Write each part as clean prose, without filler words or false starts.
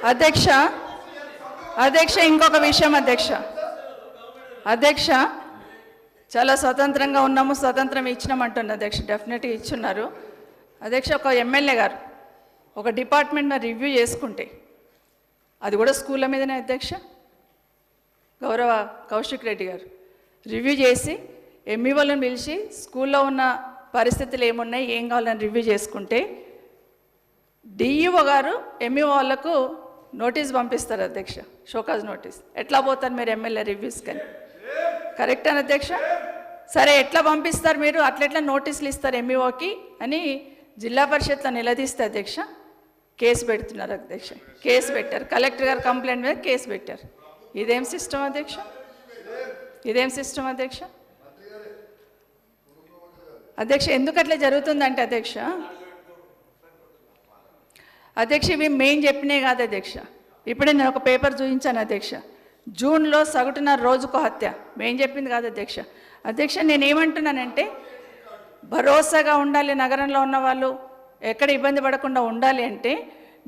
అధ్యక్ష అధ్యక్ష ఇంకొక విషయం అధ్యక్ష చాలా స్వతంత్రంగా ఉన్నాము, స్వతంత్రం ఇచ్చినామంటుంది అధ్యక్ష. డెఫినెట్గా ఇచ్చున్నారు అధ్యక్ష. ఒక ఎమ్మెల్యే గారు ఒక డిపార్ట్మెంట్ని రివ్యూ చేసుకుంటే అది కూడా స్కూళ్ళ మీదనే అధ్యక్ష. గౌరవ కౌశిక్ రెడ్డి గారు రివ్యూ చేసి ఎంఈఓలను పిలిచి స్కూల్లో ఉన్న పరిస్థితులు ఏమున్నాయి, ఏం కావాలని రివ్యూ చేసుకుంటే డిఈఓ గారు ఎంఈఓ వాళ్ళకు నోటీస్ పంపిస్తారు అధ్యక్ష, షోకాజ్ నోటీస్. ఎట్లా పోతారు మీరు ఎమ్మెల్యే రివ్యూస్ కానీ? కరెక్ట్ అని అధ్యక్ష? సరే ఎట్లా పంపిస్తారు మీరు, అట్లెట్లా నోటీసులు ఇస్తారు ఎంఈఓకి అని జిల్లా పరిషత్లో నిలదీస్తే అధ్యక్ష కేసు పెడుతున్నారు అధ్యక్ష. కేసు పెట్టారు, కలెక్టర్ గారు కంప్లైంట్ మీద కేసు పెట్టారు. ఇదేం సిస్టమ్ అధ్యక్ష? ఇదేం సిస్టమ్ అధ్యక్ష? అధ్యక్ష ఎందుకు అట్లా జరుగుతుందంటే అధ్యక్ష ఇవి మెయిన్ చెప్పినాయి కాదు అధ్యక్ష. ఇప్పుడే నేను ఒక పేపర్ చూపించాను అధ్యక్ష. జూన్లో సగటున రోజుకు హత్య మెయిన్ చెప్పింది కాదు అధ్యక్ష. నేనేమంటున్నానంటే భరోసాగా ఉండాలి, నగరంలో ఉన్న వాళ్ళు ఎక్కడ ఇబ్బంది పడకుండా ఉండాలి అంటే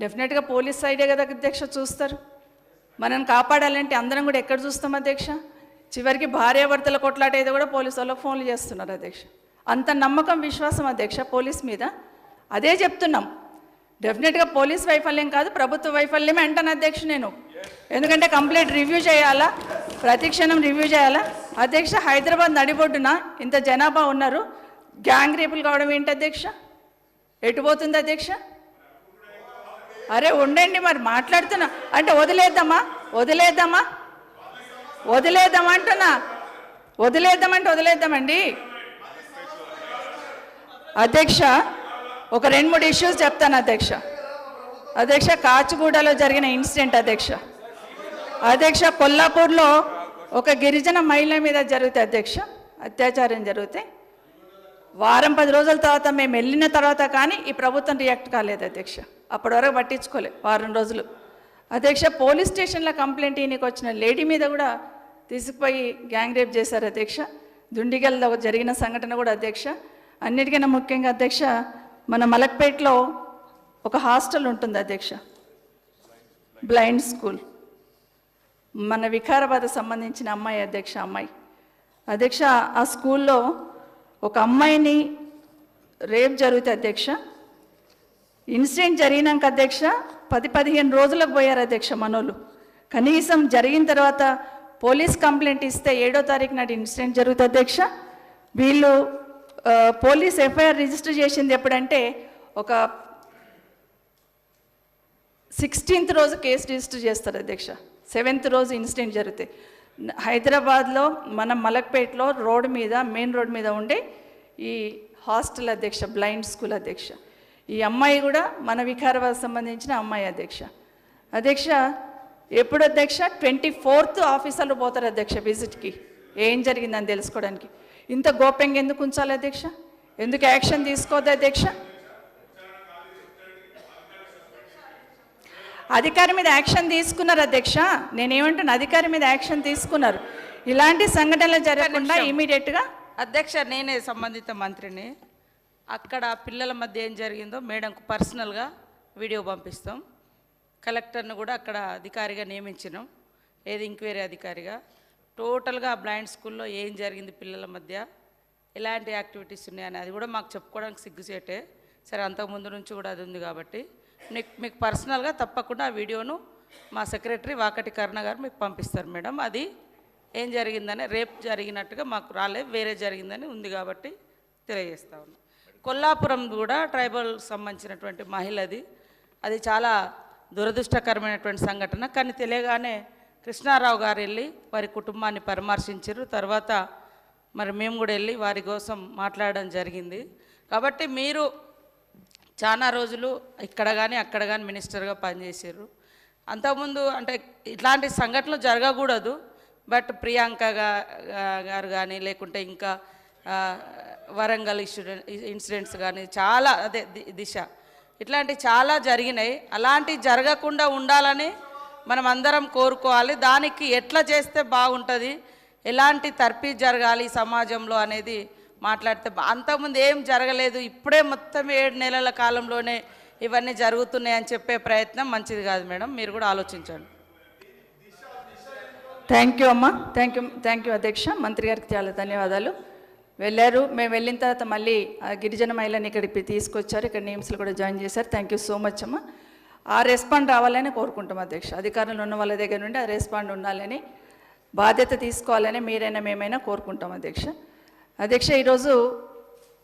డెఫినెట్గా పోలీస్ సైడే కదా అధ్యక్ష చూస్తారు. మనల్ని కాపాడాలంటే అందరం కూడా ఎక్కడ చూస్తాం అధ్యక్ష? చివరికి భార్యాభర్తల కొట్లాట ఏదో కూడా పోలీసు వాళ్ళకి ఫోన్లు చేస్తున్నారు అధ్యక్ష. అంత నమ్మకం విశ్వాసం అధ్యక్ష పోలీస్ మీద. అదే చెప్తున్నాం, డెఫినెట్గా పోలీస్ వైఫల్యం కాదు ప్రభుత్వ వైఫల్యమే అంటాను అధ్యక్ష నేను. ఎందుకంటే కంప్లీట్ రివ్యూ చేయాలా, ప్రతి క్షణం రివ్యూ చేయాలా అధ్యక్ష. హైదరాబాద్ నడిబొడ్డున ఇంత జనాభా ఉన్నారు, గ్యాంగ్ రేపులు కావడం ఏంటి అధ్యక్ష? ఎటుపోతుంది అధ్యక్ష? అరే ఉండండి మరి మాట్లాడుతున్నా అంటే వదిలేద్దామంటున్నా. వదిలేద్దామండి అధ్యక్ష. ఒక 2-3 ఇష్యూస్ చెప్తాను అధ్యక్ష. కాచిగూడలో జరిగిన ఇన్సిడెంట్ అధ్యక్ష. కొల్లాపూర్లో ఒక గిరిజన మహిళ మీద జరిగితే అధ్యక్ష అత్యాచారం జరిగితే వారం 10 రోజుల తర్వాత మేము వెళ్ళిన తర్వాత కానీ ఈ ప్రభుత్వం రియాక్ట్ కాలేదు అధ్యక్ష. అప్పటి వరకు పట్టించుకోలే వారం రోజులు అధ్యక్ష. పోలీస్ స్టేషన్లో కంప్లైంట్ ఈయనకి వచ్చిన లేడీ మీద కూడా తీసుకుపోయి గ్యాంగ్ రేప్ చేశారు అధ్యక్ష. దుండిగల్లో జరిగిన సంఘటన కూడా అధ్యక్ష. అన్నిటికన్నా ముఖ్యంగా అధ్యక్ష మన మలక్పేటలో ఒక హాస్టల్ ఉంటుంది అధ్యక్ష, బ్లైండ్ స్కూల్. మన వికారాబాద్ సంబంధించిన అమ్మాయి అధ్యక్ష. ఆ స్కూల్లో ఒక అమ్మాయిని రేప్ జరిగితే అధ్యక్ష, ఇన్సిడెంట్ జరిగినాక అధ్యక్ష 10-15 రోజులకు పోయారు అధ్యక్ష మనోళ్ళు. కనీసం జరిగిన తర్వాత పోలీస్ కంప్లైంట్ ఇస్తే 7వ తారీఖు నాటి ఇన్సిడెంట్ జరుగుతుంది అధ్యక్ష. వీళ్ళు పోలీస్ ఎఫ్ఐఆర్ రిజిస్టర్ చేసింది ఎప్పుడంటే ఒక 16th రోజు కేసు రిజిస్టర్ చేస్తారు అధ్యక్ష. 7th రోజు ఇన్సిడెంట్ జరిగితే హైదరాబాద్లో మన మలక్పేటలో మెయిన్ రోడ్ మీద ఉండే ఈ హాస్టల్ అధ్యక్ష, బ్లైండ్ స్కూల్ అధ్యక్ష. ఈ అమ్మాయి కూడా మన వికారాబాద్ సంబంధించిన అమ్మాయి అధ్యక్ష. ఎప్పుడు అధ్యక్ష 24th ఆఫీసర్లు పోతారు అధ్యక్ష విజిట్కి, ఏం జరిగిందని తెలుసుకోవడానికి. ఇంత గోప్యంగా ఎందుకు ఉంచాలి అధ్యక్ష? ఎందుకు యాక్షన్ తీసుకోవద్దు అధ్యక్ష? అధికారి మీద యాక్షన్ తీసుకున్నారు అధ్యక్ష. నేనేమంటున్నా, అధికారి మీద యాక్షన్ తీసుకున్నారు. ఇలాంటి సంఘటనలు జరగకుండా ఇమీడియట్గా అధ్యక్ష నేనే సంబంధిత మంత్రిని. అక్కడ పిల్లల మధ్య ఏం జరిగిందో మేడంకు పర్సనల్గా వీడియో పంపిస్తాం. కలెక్టర్ను కూడా అక్కడ అధికారిగా నియమించినాం, ఏది ఎంక్వైరీ అధికారిగా. టోటల్గా బ్లైండ్ స్కూల్లో ఏం జరిగింది, పిల్లల మధ్య ఎలాంటి యాక్టివిటీస్ ఉన్నాయని అది కూడా మాకు చెప్పుకోవడానికి సిగ్గుచేటే. సరే అంతకుముందు నుంచి కూడా అది ఉంది కాబట్టి మీకు పర్సనల్గా తప్పకుండా ఆ వీడియోను మా సెక్రటరీ వాకటి కరుణ గారు మీకు పంపిస్తారు మేడం. అది ఏం జరిగిందని, రేపు జరిగినట్టుగా మాకు రాలేదు, వేరే జరిగిందని ఉంది కాబట్టి తెలియజేస్తా ఉన్నాం. కొల్లాపురం కూడా ట్రైబల్ సంబంధించినటువంటి మహిళది, అది చాలా దురదృష్టకరమైనటువంటి సంఘటన. కానీ తెలియగానే కృష్ణారావు గారు వెళ్ళి వారి కుటుంబాన్ని పరామర్శించారు. తర్వాత మరి మేము కూడా వెళ్ళి వారి కోసం మాట్లాడడం జరిగింది. కాబట్టి మీరు చాలా రోజులు ఇక్కడ కానీ అక్కడ కానీ మినిస్టర్గా పనిచేసారు. అంతకుముందు అంటే ఇట్లాంటి సంఘటనలు జరగకూడదు, బట్ ప్రియాంక గారు కానీ లేకుంటే ఇంకా వరంగల్ ఇన్సిడెంట్స్ కానీ చాలా దిశ ఇట్లాంటివి చాలా జరిగినాయి. అలాంటివి జరగకుండా ఉండాలని మనం అందరం కోరుకోవాలి. దానికి ఎట్లా చేస్తే బాగుంటుంది, ఎలాంటి తర్ఫీ జరగాలి సమాజంలో అనేది మాట్లాడితే, అంతకుముందు ఏం జరగలేదు, ఇప్పుడే మొత్తం 7 నెలల కాలంలోనే ఇవన్నీ జరుగుతున్నాయని చెప్పే ప్రయత్నం మంచిది కాదు మేడం, మీరు కూడా ఆలోచించండి. థ్యాంక్ యూ అమ్మా, థ్యాంక్ యూ అధ్యక్ష. మంత్రి గారికి చాలా ధన్యవాదాలు. వెళ్ళారు, మేము వెళ్ళిన తర్వాత మళ్ళీ ఆ గిరిజన మహిళని ఇక్కడికి తీసుకొచ్చారు, ఇక్కడ నేమ్స్లు కూడా జాయిన్ చేశారు. థ్యాంక్ యూ సో మచ్ అమ్మా. ఆ రెస్పాండ్ రావాలని కోరుకుంటాం అధ్యక్ష. అధికారులు ఉన్న వాళ్ళ దగ్గర నుండి ఆ రెస్పాండ్ ఉండాలని, బాధ్యత తీసుకోవాలని మీరైనా మేమైనా కోరుకుంటాం అధ్యక్ష. ఈరోజు